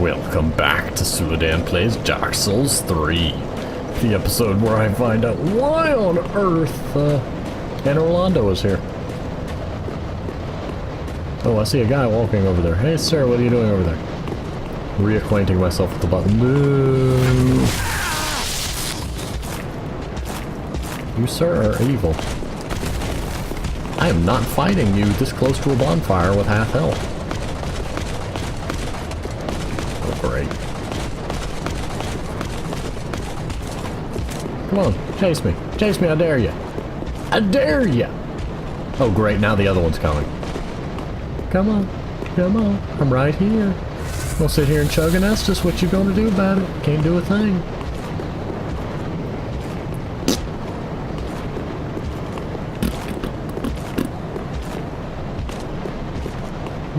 Welcome back to Sudan Plays Dark Souls 3. The episode where I find out why on earth Orlando is here. Oh, I see a guy walking over there. Hey sir, what are you doing over there? Reacquainting myself with the button. No. You sir are evil. I am not fighting you this close to a bonfire with half health. Great. Come on, chase me. Chase me, I dare you. I dare you! Oh great, now the other one's coming. Come on, come on, I'm right here. We'll sit here and chug an Estus, what you gonna do about it? Can't do a thing.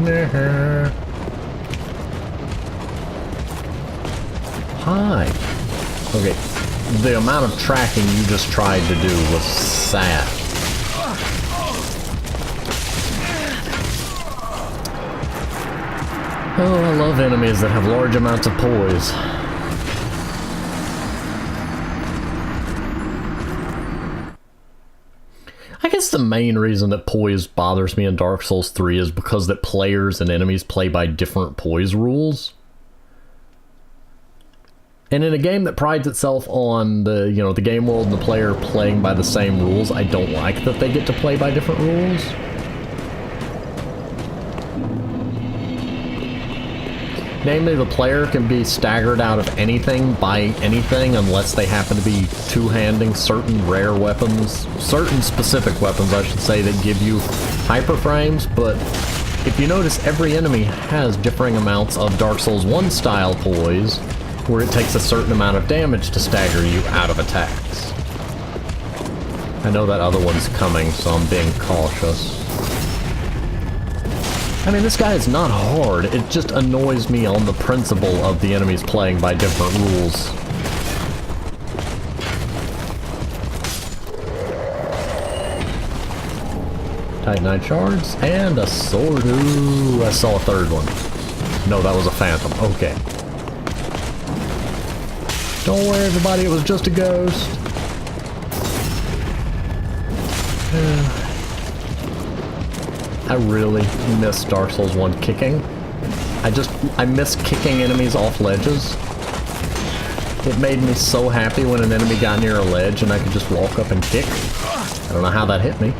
Nah. Hi. Okay, the amount of tracking you just tried to do was sad. Oh, I love enemies that have large amounts of poise. I guess the main reason that poise bothers me in Dark Souls 3 is because that players and enemies play by different poise rules. And in a game that prides itself on the, the game world and the player playing by the same rules, I don't like that they get to play by different rules. Namely, the player can be staggered out of anything by anything unless they happen to be two-handing certain rare weapons, certain specific weapons, I should say, that give you hyper frames, but if you notice, every enemy has differing amounts of Dark Souls 1 style poise, where it takes a certain amount of damage to stagger you out of attacks. I know that other one's coming, so I'm being cautious. I mean, this guy is not hard, it just annoys me on the principle of the enemies playing by different rules. Titanite shards, and a sword. Ooh, I saw a third one. No, that was a phantom. Okay. Don't worry, everybody, it was just a ghost. I really miss Dark Souls 1 kicking. I miss kicking enemies off ledges. It made me so happy when an enemy got near a ledge and I could just walk up and kick. I don't know how that hit me.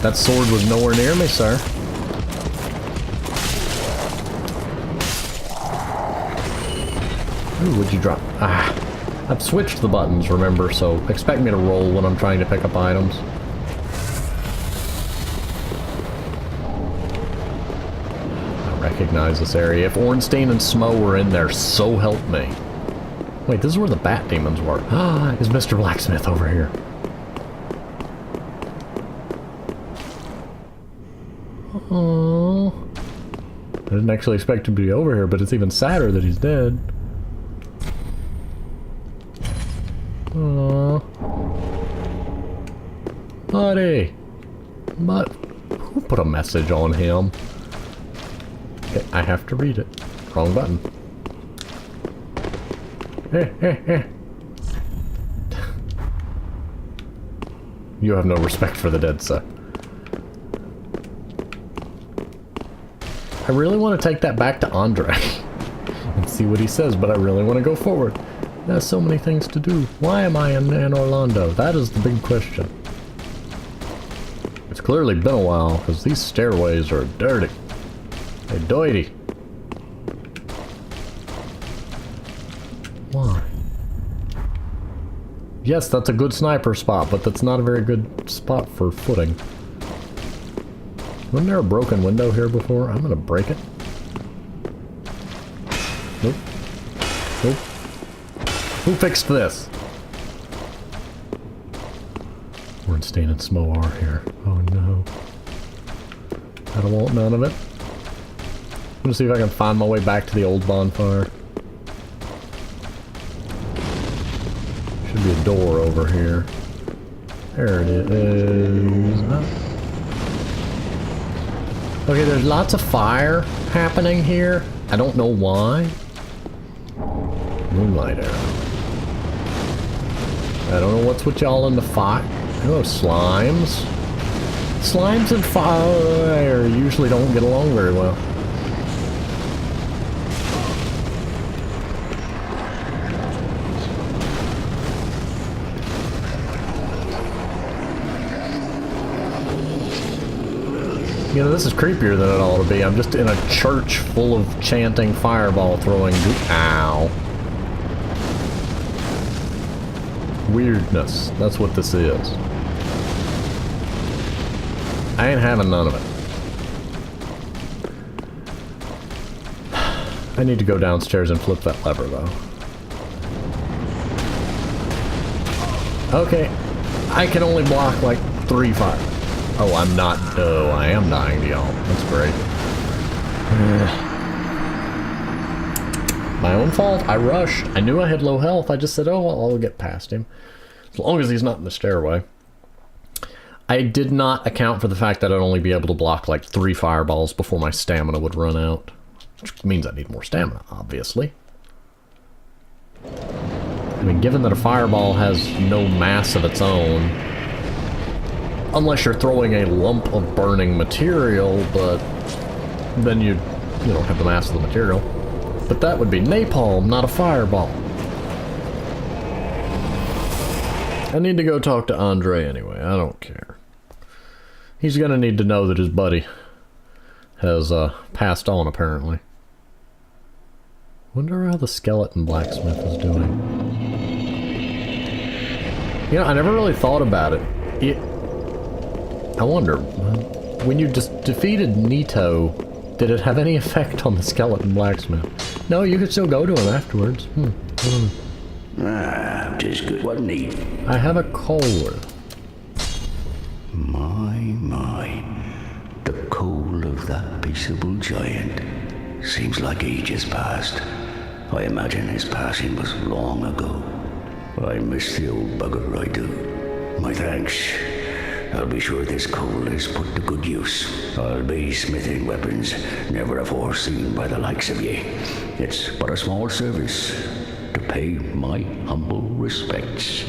That sword was nowhere near me, sir. Ooh, would you drop? Ah, I've switched the buttons, remember, so expect me to roll when I'm trying to pick up items. I recognize this area. If Ornstein and Smough were in there, so help me. Wait, this is where the bat demons were. Ah, is Mr. Blacksmith over here? Oh, I didn't actually expect him to be over here, but it's even sadder that he's dead. Buddy! But who put a message on him? Okay, I have to read it. Wrong button. You have no respect for the dead, sir. I really want to take that back to Aldrich and see what he says, but I really want to go forward. There's so many things to do. Why am I in Orlando? That is the big question. It's clearly been a while, because these stairways are dirty. They're dirty. Why? Yes, that's a good sniper spot, but that's not a very good spot for footing. Wasn't there a broken window here before? I'm gonna break it. Nope. Nope. Who fixed this? Ornstein and Smough are here. Oh no. I don't want none of it. I'm gonna see if I can find my way back to the old bonfire. Should be a door over here. There it is. Okay, there's lots of fire happening here. I don't know why. Moonlight arrow. I don't know what's with y'all in the fire. Oh, slimes. Slimes and fire usually don't get along very well. You know, this is creepier than it ought to be. I'm just in a church full of chanting fireball throwing ow. Weirdness. That's what this is. I ain't having none of it. I need to go downstairs and flip that lever, though. Okay. I can only block like 3 fire. Oh, I'm not. Oh, I am dying to y'all. That's great. My own fault. I rushed. I knew I had low health. I just said, oh, well, I'll get past him. As long as he's not in the stairway. I did not account for the fact that I'd only be able to block like 3 fireballs before my stamina would run out. Which means I need more stamina, obviously. I mean, given that a fireball has no mass of its own, unless you're throwing a lump of burning material, but then you don't have the mass of the material. But that would be napalm, not a fireball. I need to go talk to Andre anyway. I don't care. He's gonna need to know that his buddy has passed on, apparently. Wonder how the skeleton blacksmith is doing. You know, I never really thought about it. I wonder, when you just defeated Nito, did it have any effect on the skeleton blacksmith? No, you could still go to him afterwards. Ah, just good, wasn't he? I have a coal. My. The coal of that peaceable giant. Seems like ages passed. I imagine his passing was long ago. I miss the old bugger, I do. My thanks. I'll be sure this coal is put to good use. I'll be smithing weapons never afore seen by the likes of ye. It's but a small service to pay my humble respects.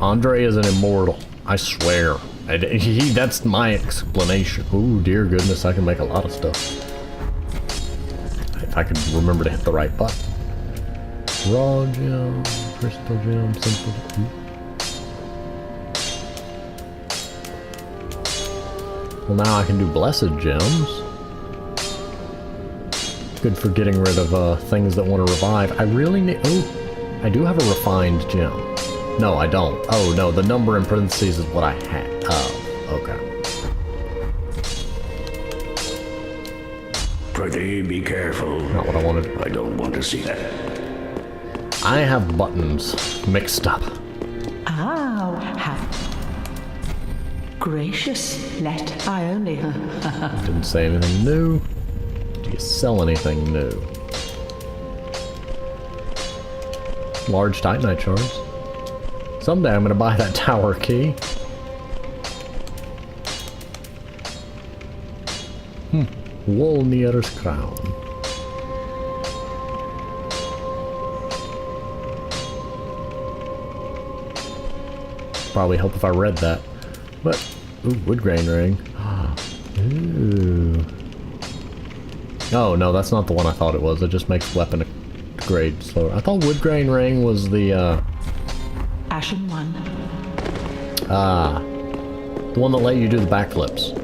Andre is an immortal, I swear. That's my explanation. Ooh, dear goodness, I can make a lot of stuff. If I could remember to hit the right button. Raw gem, crystal gem, simple. Well, now I can do blessed gems. Good for getting rid of things that want to revive. I really need... Oh, I do have a refined gem. No, I don't. Oh, no, the number in parentheses is what I had. Oh, okay. Prithee, be careful. Not what I wanted. I don't want to see that. I have buttons mixed up. Ow, gracious, let I only... Didn't say anything new. Do you sell anything new? Large titanite shards. Someday I'm gonna buy that tower key. Wolnir's crown. Probably help if I read that. But, ooh, wood grain ring. Ooh. Oh, no, that's not the one I thought it was. It just makes weapon grade slower. I thought wood grain ring was the, Ashen one. Ah. The one that let you do the backflips.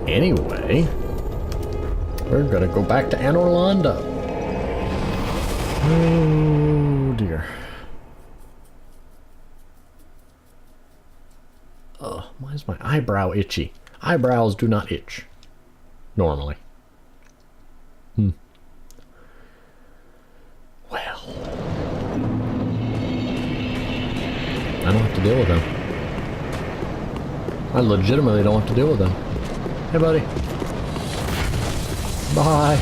Anyway, we're gonna go back to Anor Londo. Oh, dear. Why is my eyebrow itchy? Eyebrows do not itch. Normally. Well. I don't have to deal with them. I legitimately don't have to deal with them. Hey, buddy. Bye.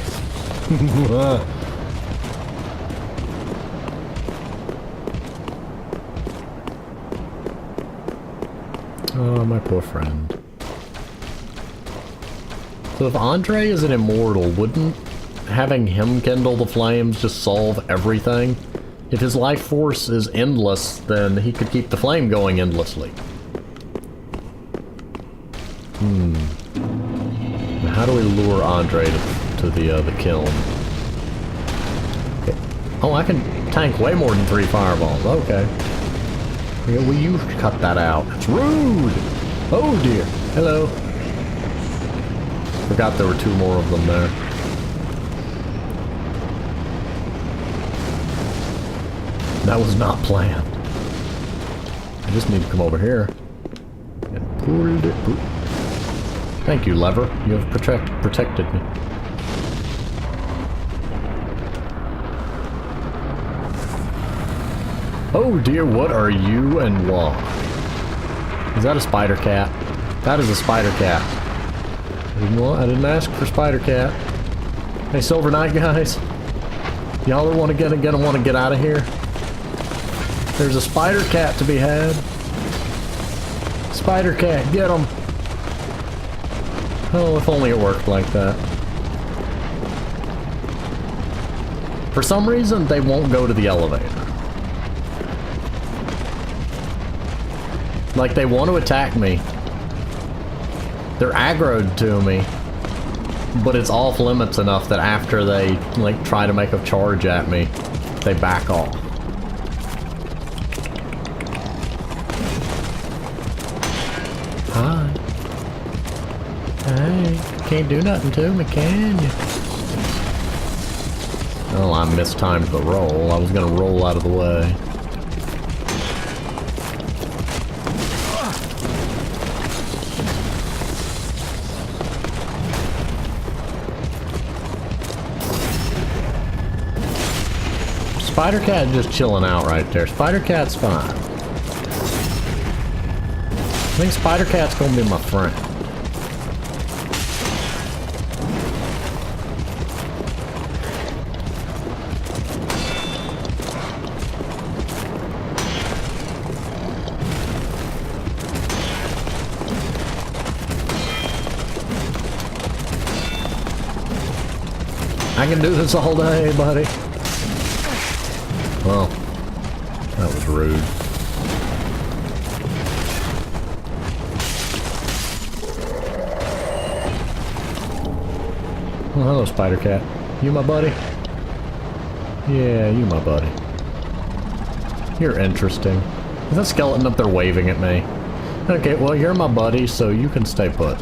Oh, my poor friend. So if Andre is an immortal, wouldn't having him kindle the flames just solve everything? If his life force is endless, then he could keep the flame going endlessly. How do we lure Andre to the kiln? Okay. Oh, I can tank way more than 3 fireballs. Okay. Yeah, well, you cut that out. It's rude! Oh dear. Hello. Forgot there were 2 more of them there. That was not planned. I just need to come over here and pull it. Thank you, lever. You have protected me. Oh dear, what are you and why? Is that a spider cat? That is a spider cat. I didn't ask for spider cat. Hey, Silver Knight guys. Y'all want to get out of here? There's a spider cat to be had. Spider cat, get him. Oh, if only it worked like that. For some reason, they won't go to the elevator. Like, they want to attack me. They're aggroed to me. But it's off limits enough that after they, like, try to make a charge at me, they back off. Hi. Hey, can't do nothing to me, can you? Oh, I mistimed the roll. I was gonna roll out of the way. Spider Cat just chilling out right there. Spider Cat's fine. I think Spider Cat's gonna be my friend. I can do this all day, buddy. Well, that was rude. Well, hello, Spider Cat. You my buddy? Yeah, you my buddy. You're interesting. Is that skeleton up there waving at me? Okay, well, you're my buddy, so you can stay put.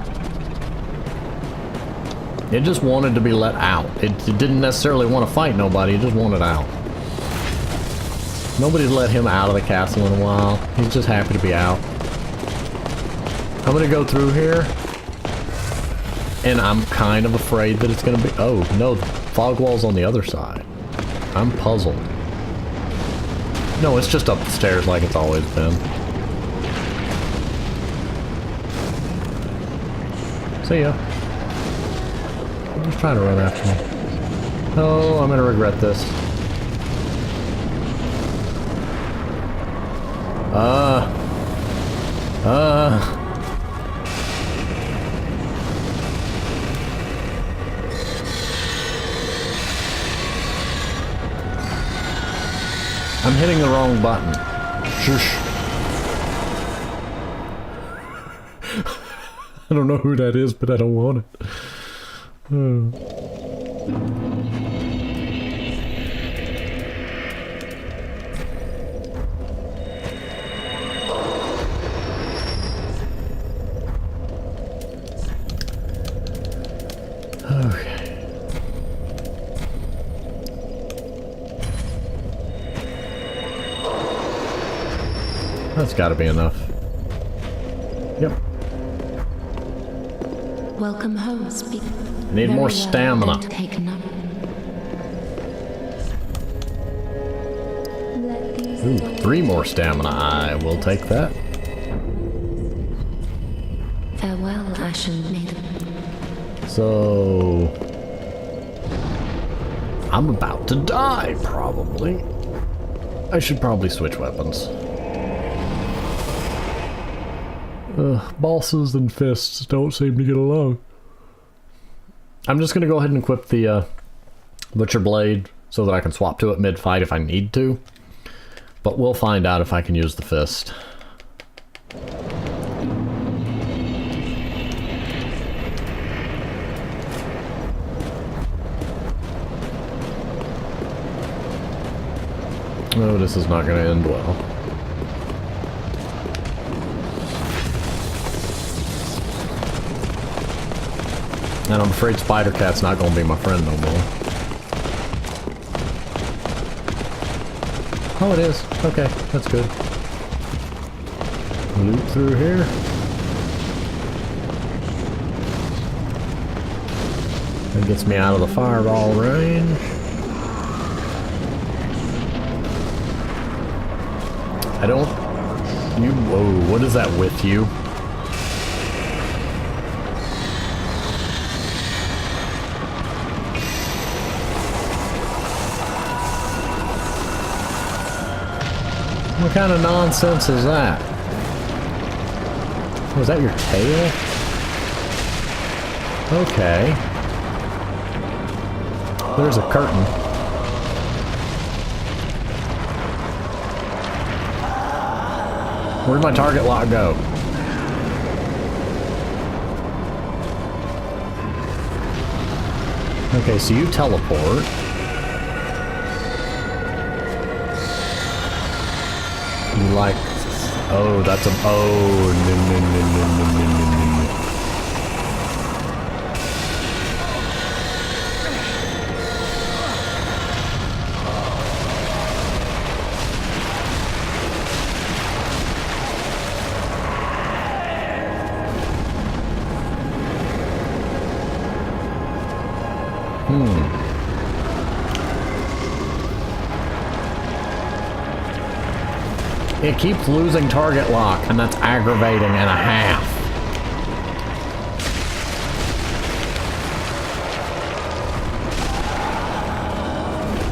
It just wanted to be let out. It didn't necessarily want to fight nobody, it just wanted out. Nobody's let him out of the castle in a while. He's just happy to be out. I'm gonna go through here. And I'm kind of afraid that it's gonna be... Oh, no, the fog wall's on the other side. I'm puzzled. No, it's just up the stairs like it's always been. See ya. He's trying to run after me. Oh, I'm gonna regret this. I'm hitting the wrong button. Shush. I don't know who that is, but I don't want it. That's gotta be enough. Yep. Welcome home, speak. I need more stamina. Ooh, 3 more stamina. I will take that. Farewell, Ashen Maiden. So... I'm about to die, probably. I should probably switch weapons. Bosses and fists don't seem to get along. I'm just gonna go ahead and equip the Butcher Blade so that I can swap to it mid-fight if I need to. But we'll find out if I can use the fist. Oh, this is not going to end well. And I'm afraid Spider Cat's not going to be my friend no more. Oh, it is. Okay, that's good. Loop through here. That gets me out of the fireball range. I don't... You... Whoa, what is that with you? What kind of nonsense is that? Was that your tail? Okay. There's a curtain. Where'd my target lock go? Okay, so you teleport. You like... Oh, that's a... Oh, no, no, no, no, no, no, no, no. It keeps losing target lock, and that's aggravating and a half.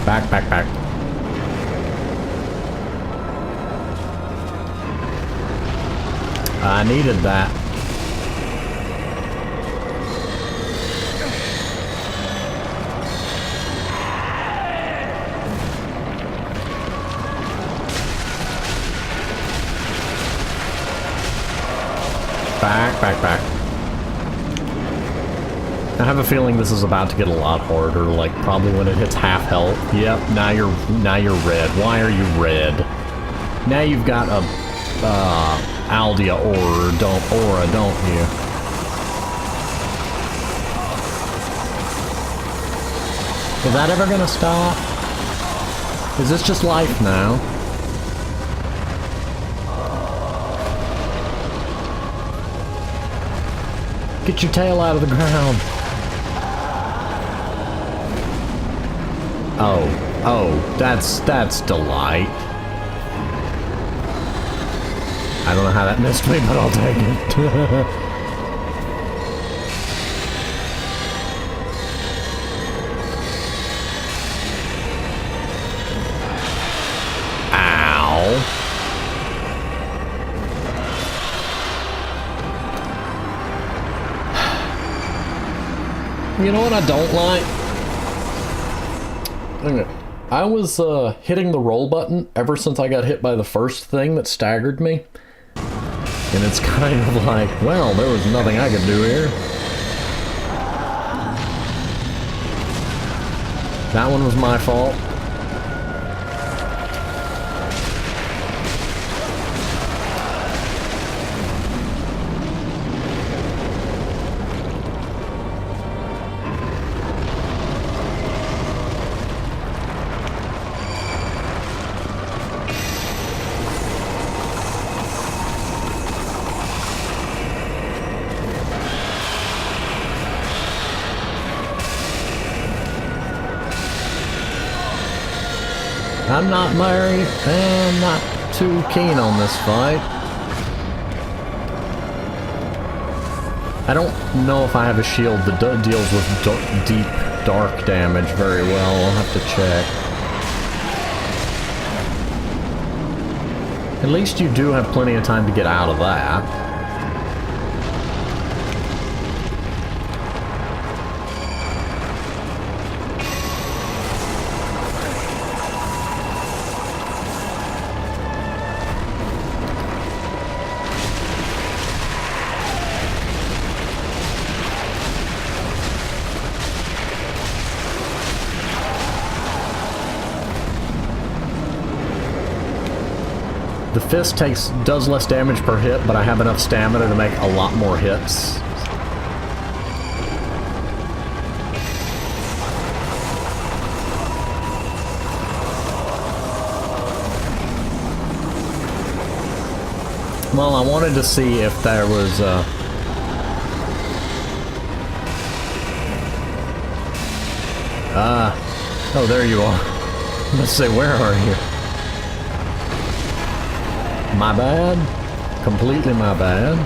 Back, back, back. I needed that. Back, back, back. I have a feeling this is about to get a lot harder, like probably when it hits half health. Yep, now you're red. Why are you red? Now you've got a Aldea aura, don't you? Is that ever gonna stop? Is this just life now? Get your tail out of the ground. Oh, that's delight. I don't know how that missed me, but I'll take it. You know what I don't like? I was hitting the roll button ever since I got hit by the first thing that staggered me. And it's kind of like, well, there was nothing I could do here. That one was my fault. I'm not married, and I'm not too keen on this fight. I don't know if I have a shield that deals with deep, dark damage very well. I'll have to check. At least you do have plenty of time to get out of that. The fist does less damage per hit, but I have enough stamina to make a lot more hits. Well, I wanted to see if there was oh, there you are. Let's say, where are you? My bad. Completely my bad.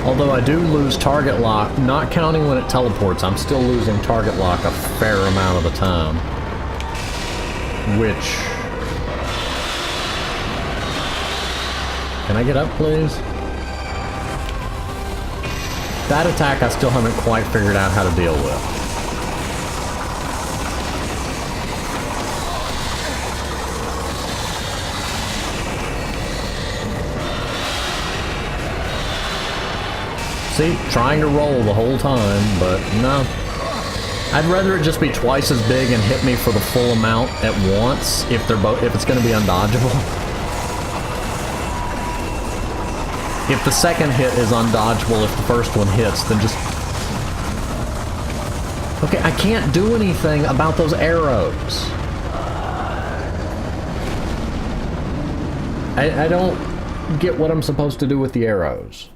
Although I do lose target lock, not counting when it teleports, I'm still losing target lock a fair amount of the time. Which... Can I get up, please? That attack I still haven't quite figured out how to deal with. See, trying to roll the whole time, but no. I'd rather it just be twice as big and hit me for the full amount at once if it's going to be undodgeable. If the second hit is undodgeable, if the first one hits, then just... Okay, I can't do anything about those arrows. I don't get what I'm supposed to do with the arrows.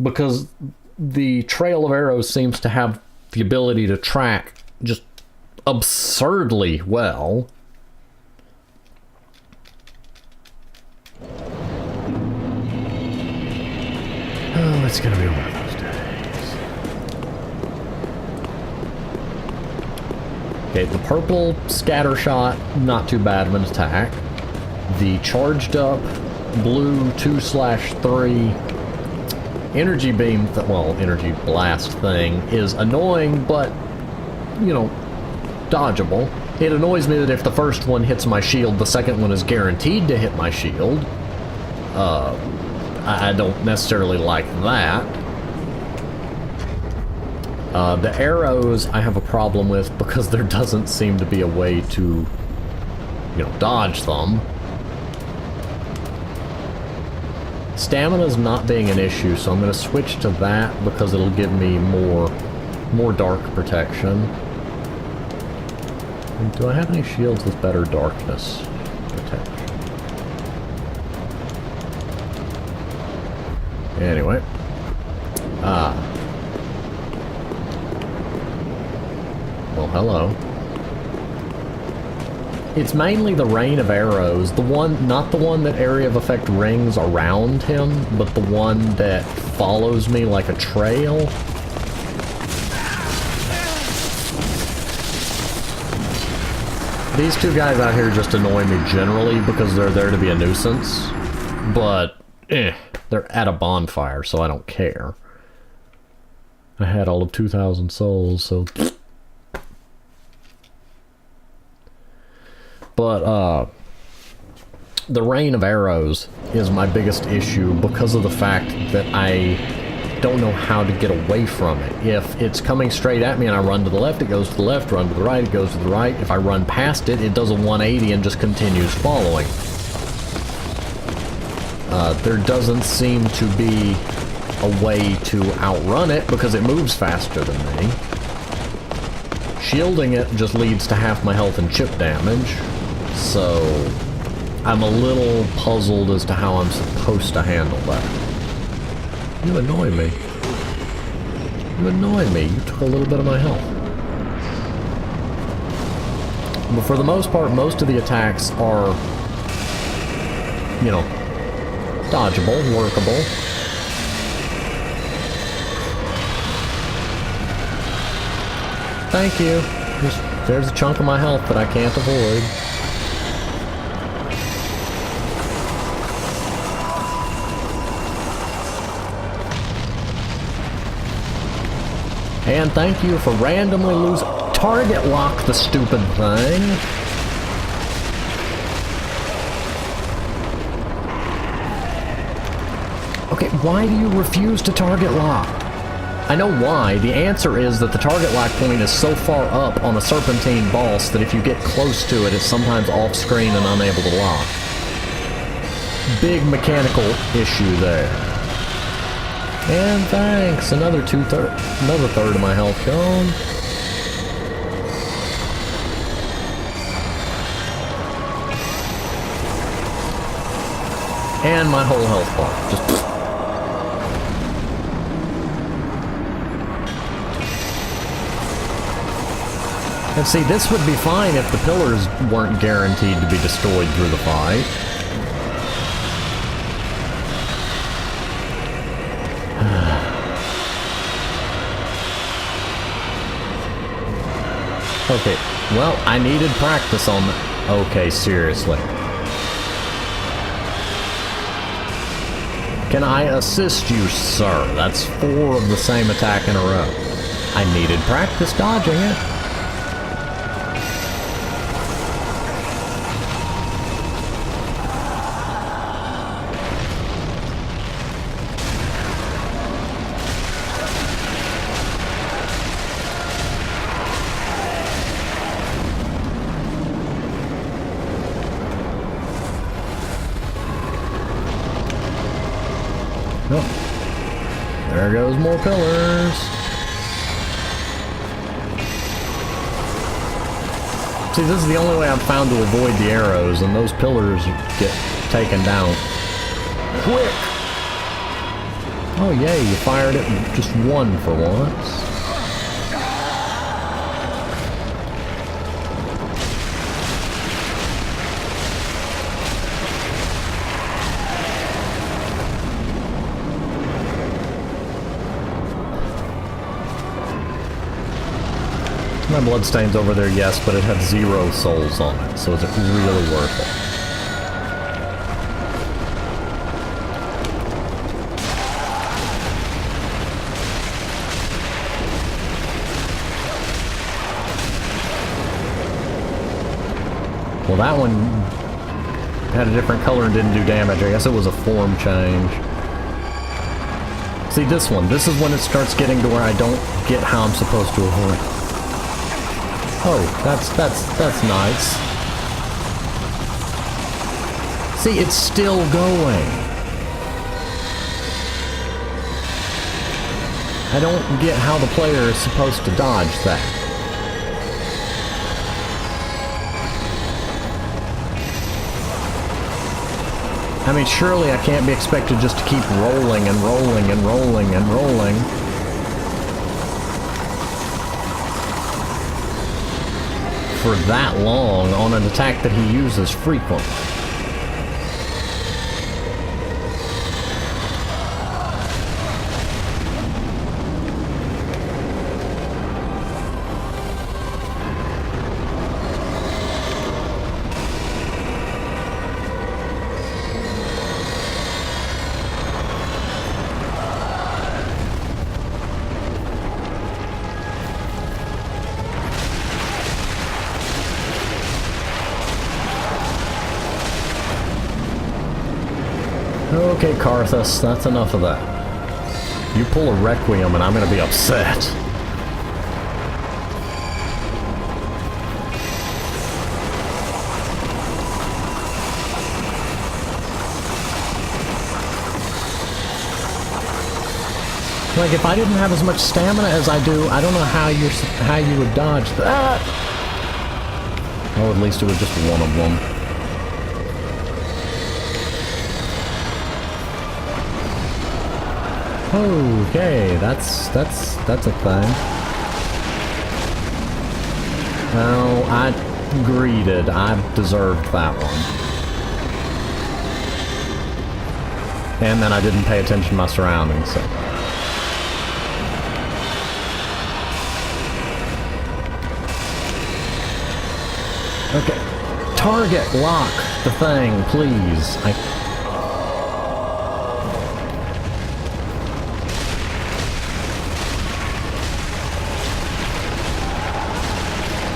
Because the trail of arrows seems to have the ability to track just absurdly well. Oh, it's gonna be one of those days. Okay, the purple scatter shot, not too bad of an attack. The charged up blue 2/3 energy beam, energy blast thing is annoying, but, you know, dodgeable. It annoys me that if the first one hits my shield, the second one is guaranteed to hit my shield. I don't necessarily like that. The arrows I have a problem with because there doesn't seem to be a way to, dodge them. Stamina's not being an issue, so I'm going to switch to that because it'll give me more dark protection. Do I have any shields with better darkness protection? Anyway. Well, hello. It's mainly the rain of arrows. Not the one that area of effect rings around him, but the one that follows me like a trail. These two guys out here just annoy me generally because they're there to be a nuisance. But, they're at a bonfire, so I don't care. I had all of 2,000 souls, so... But, the rain of arrows is my biggest issue because of the fact that I don't know how to get away from it. If it's coming straight at me and I run to the left, it goes to the left, run to the right, it goes to the right. If I run past it, it does a 180 and just continues following. There doesn't seem to be a way to outrun it because it moves faster than me. Shielding it just leads to half my health and chip damage. So, I'm a little puzzled as to how I'm supposed to handle that. You annoy me. You annoy me. You took a little bit of my health. But for the most part, most of the attacks are, dodgeable, workable. Thank you. There's a chunk of my health that I can't avoid. And thank you for randomly losing... Target lock the stupid thing. Okay, why do you refuse to target lock? I know why. The answer is that the target lock point is so far up on a serpentine boss that if you get close to it, it's sometimes off-screen and unable to lock. Big mechanical issue there. And thanks, another third of my health gone. And my whole health bar. Just... And see, this would be fine if the pillars weren't guaranteed to be destroyed through the fight. Okay, well, I needed practice on that. Okay, seriously. Can I assist you, sir? That's 4 of the same attack in a row. I needed practice dodging it. Oh, there goes more pillars. See, this is the only way I've found to avoid the arrows, and those pillars get taken down quick. Oh yay, you fired it just 1 for once. My bloodstain's over there, yes, but it had 0 souls on it, so is it really worth it? Well, that one had a different color and didn't do damage. I guess it was a form change. See, this is when it starts getting to where I don't get how I'm supposed to avoid. Oh, that's nice. See, it's still going. I don't get how the player is supposed to dodge that. I mean, surely I can't be expected just to keep rolling and rolling and rolling and rolling. For that long on an attack that he uses frequently. Okay, Karthus, that's enough of that. You pull a Requiem and I'm gonna be upset. Like, if I didn't have as much stamina as I do, I don't know how you would dodge that. Oh, at least it was just one of them. Okay, that's a thing. No, I greeted. I deserved that one. And then I didn't pay attention to my surroundings, so. Okay. Target lock the thing, please.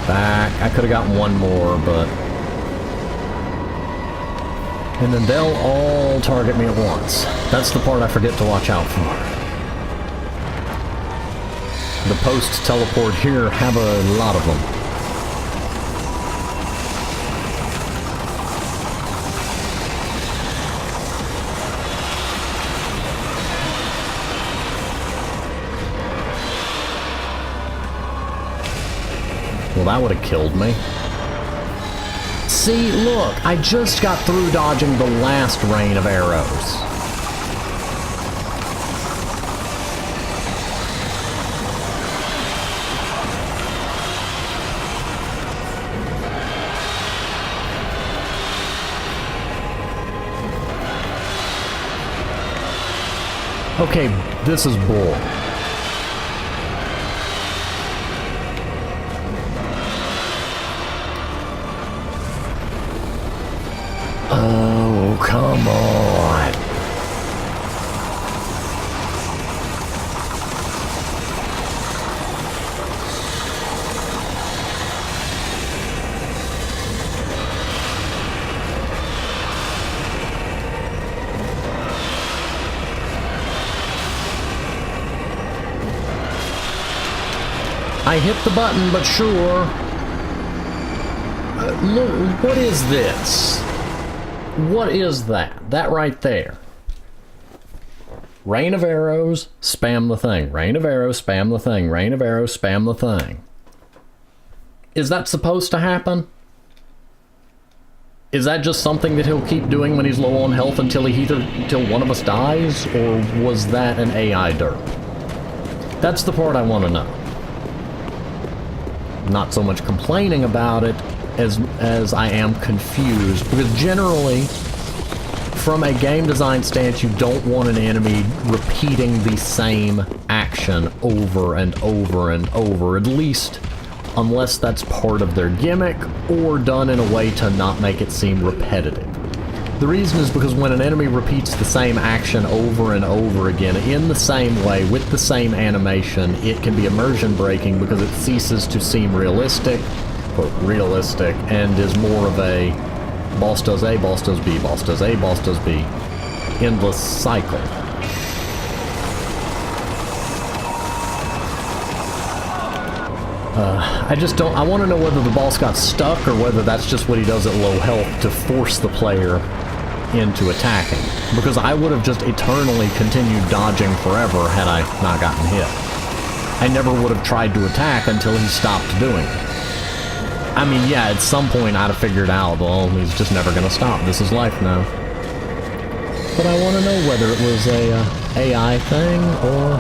Back. I could have gotten one more, but... And then they'll all target me at once. That's the part I forget to watch out for. The posts teleport here have a lot of them. Well, that would have killed me. See, look, I just got through dodging the last rain of arrows. Okay, this is bull. Oh, come on. I hit the button, but sure. Look, what is this? What is that? That right there. Rain of arrows, spam the thing. Rain of arrows, spam the thing. Rain of arrows, spam the thing. Is that supposed to happen? Is that just something that he'll keep doing when he's low on health until one of us dies? Or was that an AI derp? That's the part I want to know. Not so much complaining about it as I am confused, because generally from a game design stance you don't want an enemy repeating the same action over and over and over, at least unless that's part of their gimmick or done in a way to not make it seem repetitive. The reason is because when an enemy repeats the same action over and over again in the same way with the same animation, it can be immersion breaking because it ceases to seem realistic and is more of a boss does A, boss does B, boss does A, boss does B, endless cycle. I just don't, I want to know whether the boss got stuck or whether that's just what he does at low health to force the player into attacking, because I would have just eternally continued dodging forever had I not gotten hit. I never would have tried to attack until he stopped doing it. I mean, yeah, at some point I'd have figured out, well, he's just never gonna stop. This is life now. But I want to know whether it was a AI thing or...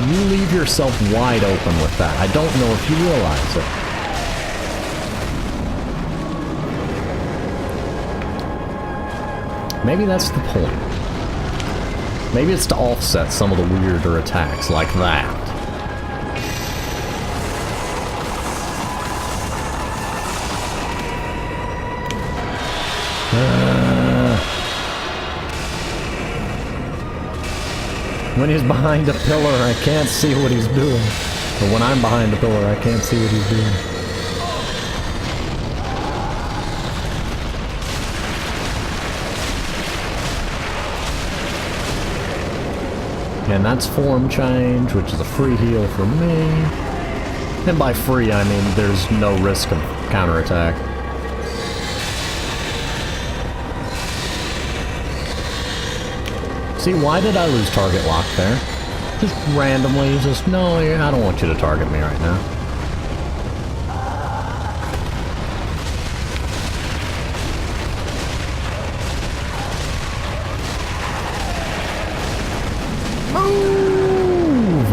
You leave yourself wide open with that. I don't know if you realize it. Maybe that's the point. Maybe it's to offset some of the weirder attacks like that. When he's behind a pillar, I can't see what he's doing. But when I'm behind a pillar, I can't see what he's doing. And that's form change, which is a free heal for me. And by free, I mean there's no risk of counterattack. See, why did I lose target lock there? Just randomly, just, no, I don't want you to target me right now. Move!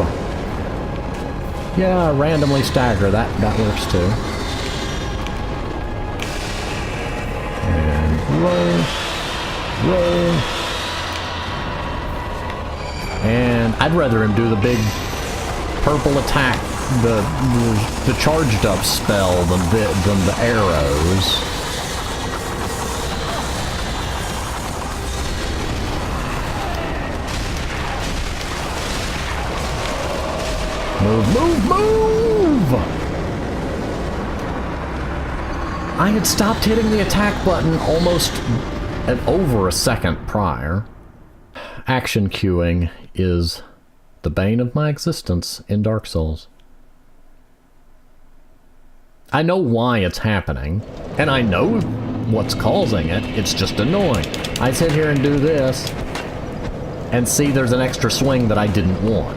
Yeah, randomly stagger, that works too. And roll. And I'd rather him do the big purple attack, the charged up spell than the arrows. Move! I had stopped hitting the attack button almost over a second prior. action queuing is the bane of my existence in Dark Souls. I know why it's happening, and I know what's causing it. It's just annoying. I sit here and do this, and see there's an extra swing that I didn't want.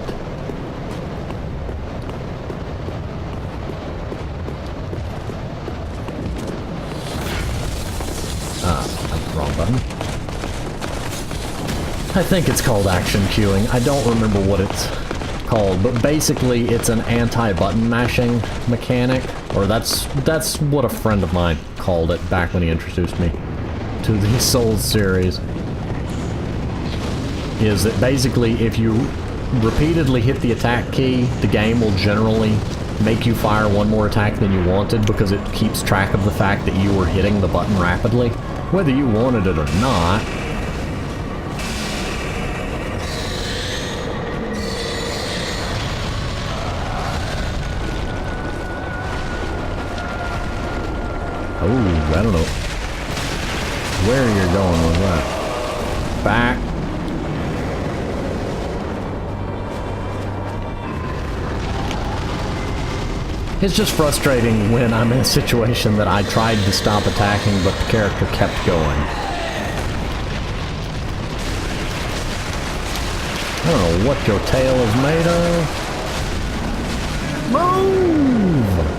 Wrong button. I think it's called action queuing. I don't remember what it's called, but basically it's an anti-button mashing mechanic, or that's what a friend of mine called it back when he introduced me to the Souls series. Is that basically if you repeatedly hit the attack key, the game will generally make you fire one more attack than you wanted because it keeps track of the fact that you were hitting the button rapidly, whether you wanted it or not. Oh, I don't know where you're going with that. Back. It's just frustrating when I'm in a situation that I tried to stop attacking, but the character kept going. I don't know what your tail is made of. Move!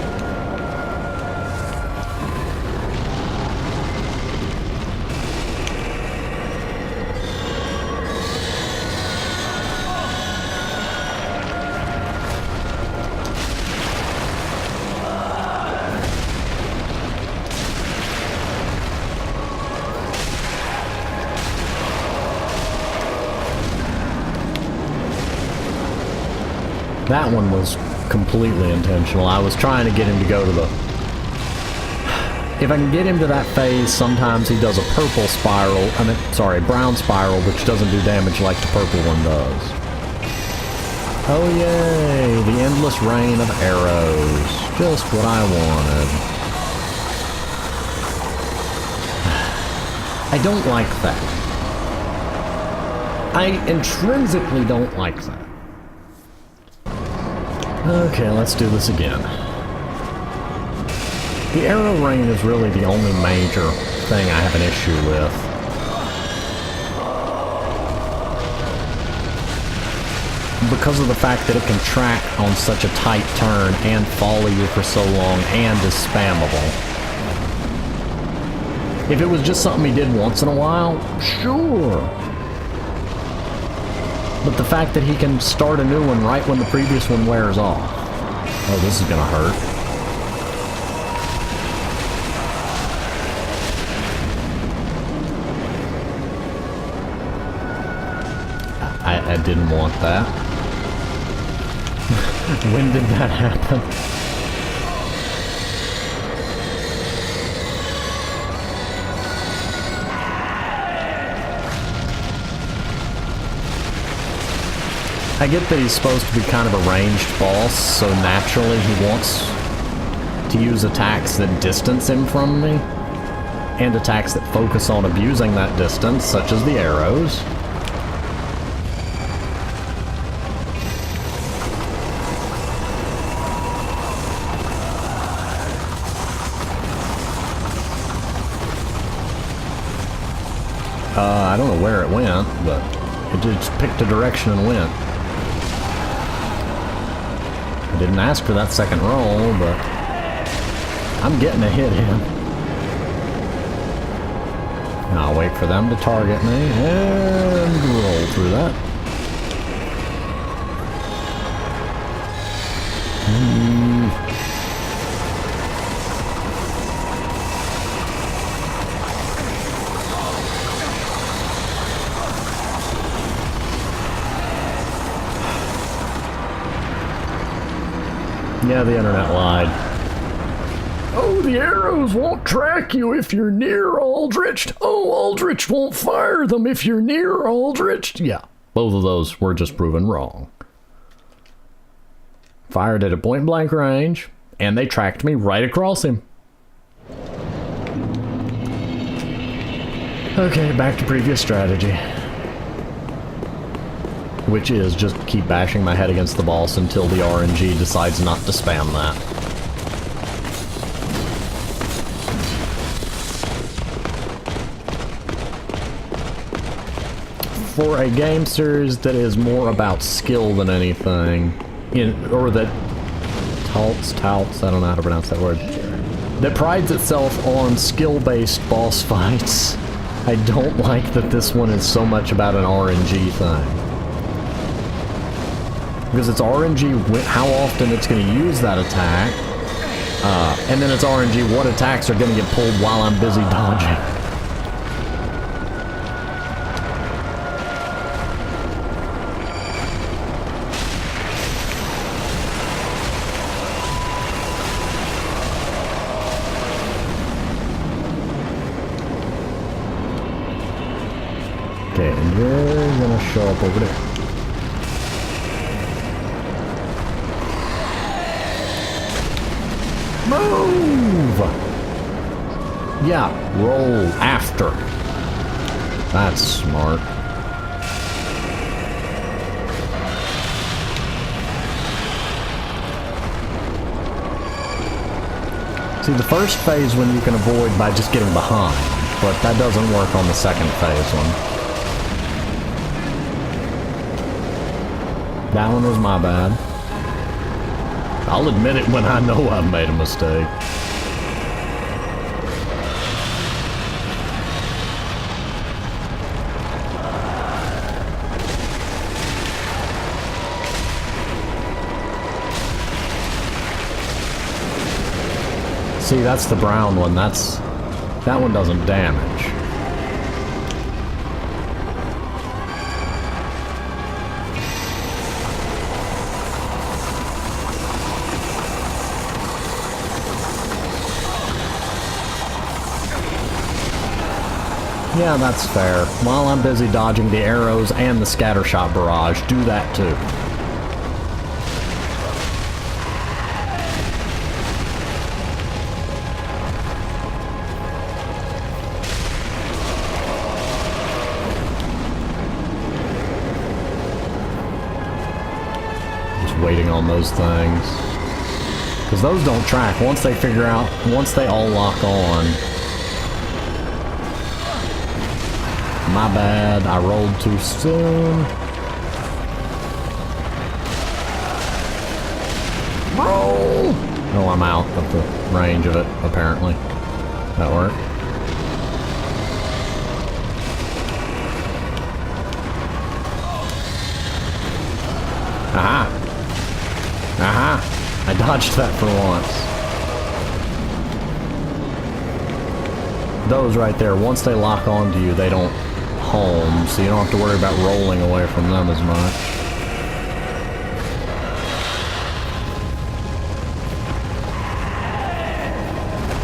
That one was completely intentional. I was trying to get him to go to the... If I can get him to that phase, sometimes he does a purple spiral, brown spiral, which doesn't do damage like the purple one does. Oh yay, the endless rain of arrows. Just what I wanted. I don't like that. I intrinsically don't like that. Okay, let's do this again. The arrow rain is really the only major thing I have an issue with. Because of the fact that it can track on such a tight turn and follow you for so long and is spammable. If it was just something he did once in a while, sure. But the fact that he can start a new one right when the previous one wears off. Oh, this is gonna hurt. I didn't want that. When did that happen? I get that he's supposed to be kind of a ranged boss, so naturally he wants to use attacks that distance him from me, and attacks that focus on abusing that distance, such as the arrows. I don't know where it went, but it just picked a direction and went. I didn't ask for that second roll, but I'm getting a hit in. I'll wait for them to target me and roll through that. Yeah, the internet lied. Oh, the arrows won't track you if you're near Aldrich. Oh, Aldrich won't fire them if you're near Aldrich. Yeah, both of those were just proven wrong. Fired at a point-blank range, and they tracked me right across him. Okay, back to previous strategy. which is just keep bashing my head against the boss until the RNG decides not to spam that. For a game series that is more about skill than anything, or that touts, I don't know how to pronounce that word, that prides itself on skill-based boss fights, I don't like that this one is so much about an RNG thing. Because it's RNG how often it's going to use that attack, and then it's RNG what attacks are going to get pulled while I'm busy dodging. Okay, and you're gonna show up over there. Move! Yeah, roll after. That's smart. See, the first phase one you can avoid by just getting behind, but that doesn't work on the second phase one. That one was my bad. I'll admit it when I know I've made a mistake. See, that's the brown one. That one doesn't damage. Yeah, that's fair. While I'm busy dodging the arrows and the scattershot barrage, do that too. Just waiting on those things. Because those don't track. Once they all lock on. My bad, I rolled too soon. Roll! Oh, I'm out of the range of it, apparently. That worked. Aha! Aha! I dodged that for once. Those right there, once they lock onto you, they don't home, so you don't have to worry about rolling away from them as much.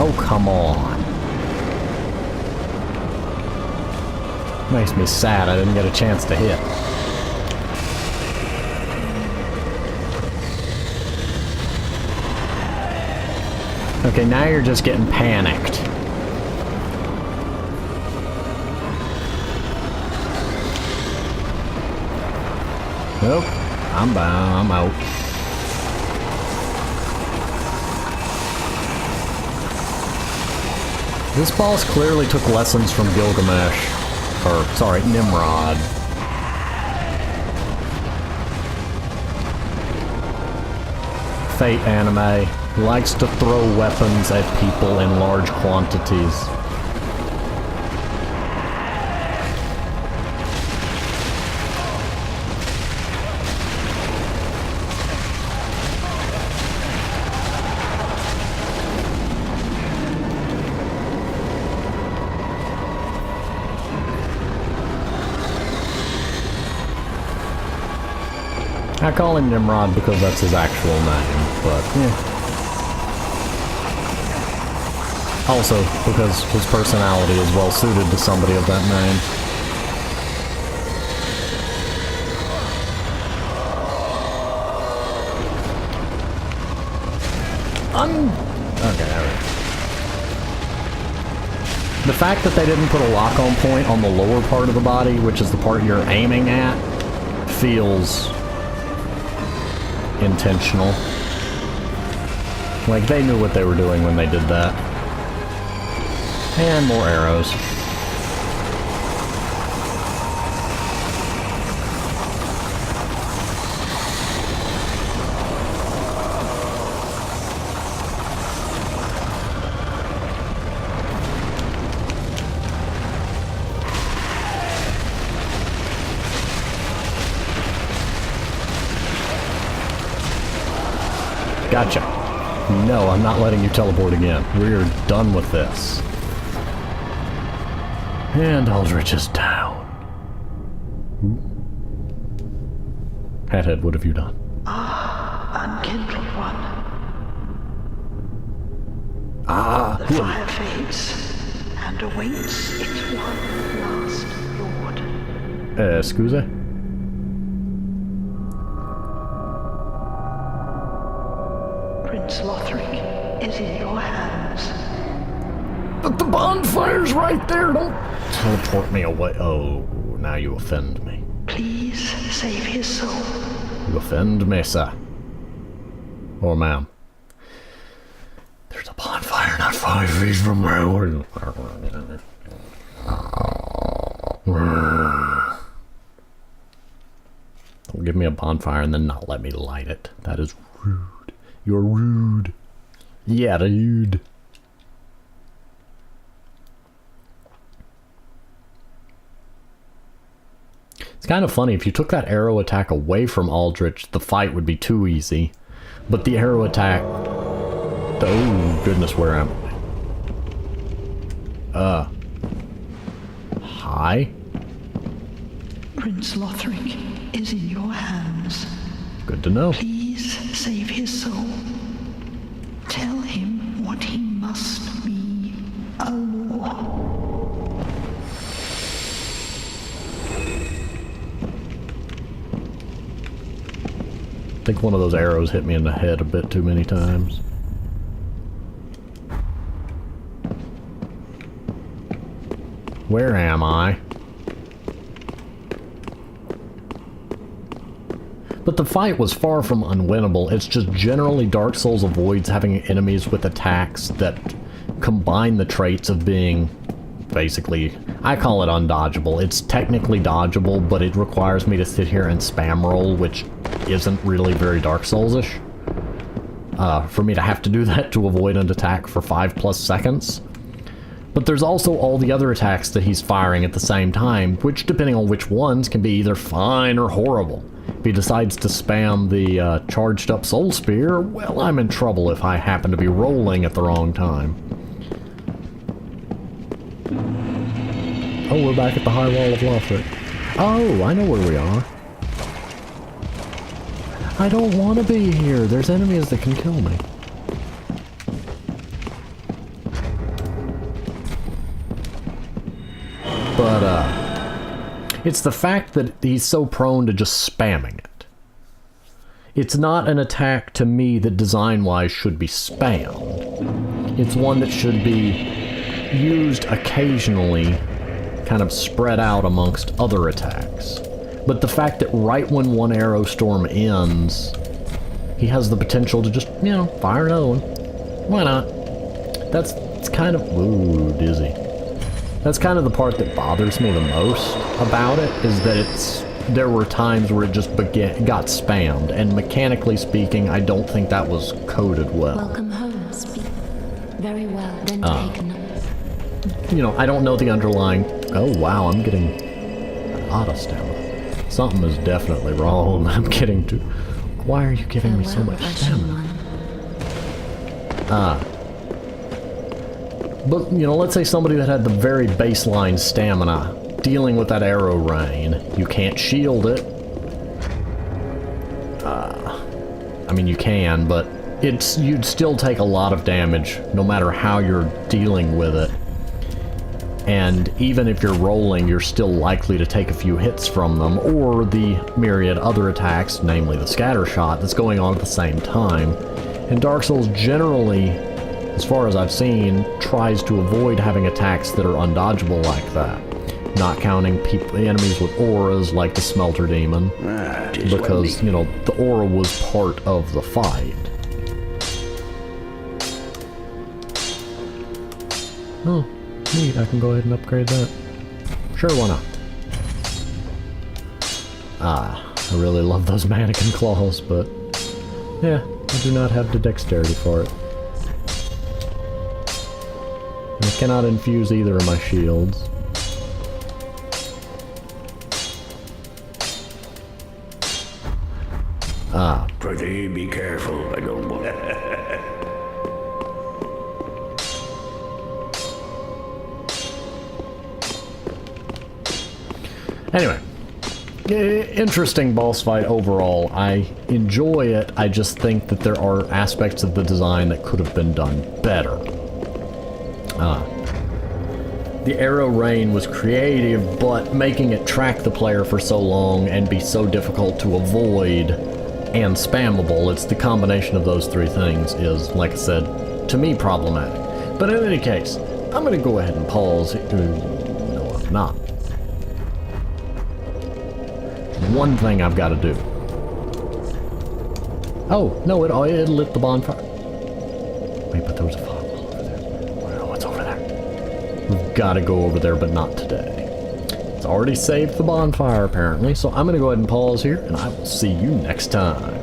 Oh, come on. Makes me sad I didn't get a chance to hit. Okay, now you're just getting panicked. Nope, I'm out. This boss clearly took lessons from Gilgamesh. Or, sorry, Nimrod. Fate anime likes to throw weapons at people in large quantities. I call him Nimrod because that's his actual name, but yeah. Also, because his personality is well suited to somebody of that name. Okay, alright. The fact that they didn't put a lock-on point on the lower part of the body, which is the part you're aiming at, feels intentional. Like, they knew what they were doing when they did that. And more arrows. Gotcha. No, I'm not letting you teleport again. We're done with this. And Aldrich is down. Hathead, what have you done? Unkindled one. The fire fades and awaits its one last lord. Scusa? Prince Lothric is in your hands. But the bonfire's right there! Don't teleport me away. Oh, now you offend me. Please save his soul. You offend me, sir. Or ma'am. There's a bonfire not 5 feet from where Don't give me a bonfire and then not let me light it. That is rude. You're rude. Yeah, dude. It's kind of funny, if you took that arrow attack away from Aldrich, the fight would be too easy. But the arrow attack... Oh, goodness, where am I? Hi? Prince Lothric is in your hands. Good to know. Please save his soul. Tell him what he must be. A law. I think one of those arrows hit me in the head a bit too many times. Where am I? But the fight was far from unwinnable. It's just generally Dark Souls avoids having enemies with attacks that combine the traits of being basically, I call it undodgeable. It's technically dodgeable, but it requires me to sit here and spam roll, which isn't really very Dark Souls-ish. For me to have to do that to avoid an attack for 5+ seconds. But there's also all the other attacks that he's firing at the same time, which, depending on which ones, can be either fine or horrible. If he decides to spam the charged up Soul Spear, well, I'm in trouble if I happen to be rolling at the wrong time. Oh, we're back at the high wall of Lothric. Oh, I know where we are. I don't want to be here. There's enemies that can kill me. But, it's the fact that he's so prone to just spamming it. It's not an attack to me that design-wise should be spammed. It's one that should be used occasionally, kind of spread out amongst other attacks. But the fact that right when one arrow storm ends, he has the potential to just, you know, fire another one. Why not? It's kind of... Ooh, dizzy. That's kind of the part that bothers me the most about it, is that there were times where it just got spammed, and mechanically speaking, I don't think that was coded well. Welcome home, speak. Very well, then take notes. You know, I don't know the underlying... Oh, wow, I'm getting a lot of stamina. Something is definitely wrong. I'm getting to... Why are you giving me so much stamina? But, you know, let's say somebody that had the very baseline stamina, dealing with that arrow rain, you can't shield it. I mean, you can, but you'd still take a lot of damage, no matter how you're dealing with it. And even if you're rolling, you're still likely to take a few hits from them, or the myriad other attacks, namely the scatter shot, that's going on at the same time. And Dark Souls generally, as far as I've seen, tries to avoid having attacks that are undodgeable like that. not counting people, enemies with auras like the Smelter Demon, Just because, you know, the aura was part of the fight. Oh, neat, I can go ahead and upgrade that. Sure, why not? Ah, I really love those mannequin claws, but yeah, I do not have the dexterity for it. I cannot infuse either of my shields. Ah. Pretty be careful, I don't want Anyway. Interesting boss fight overall. I enjoy it, I just think that there are aspects of the design that could have been done better. The arrow rain was creative, but making it track the player for so long and be so difficult to avoid and spammable, it's the combination of those three things is, like I said, to me problematic. But in any case, I'm gonna go ahead and pause. No, I'm not. One thing I've got to do. Oh, no, it lit the bonfire. Wait, but there was a fireball over there. I don't know what's over there. We've got to go over there, but not today. It's already saved the bonfire, apparently, so I'm going to go ahead and pause here, and I will see you next time.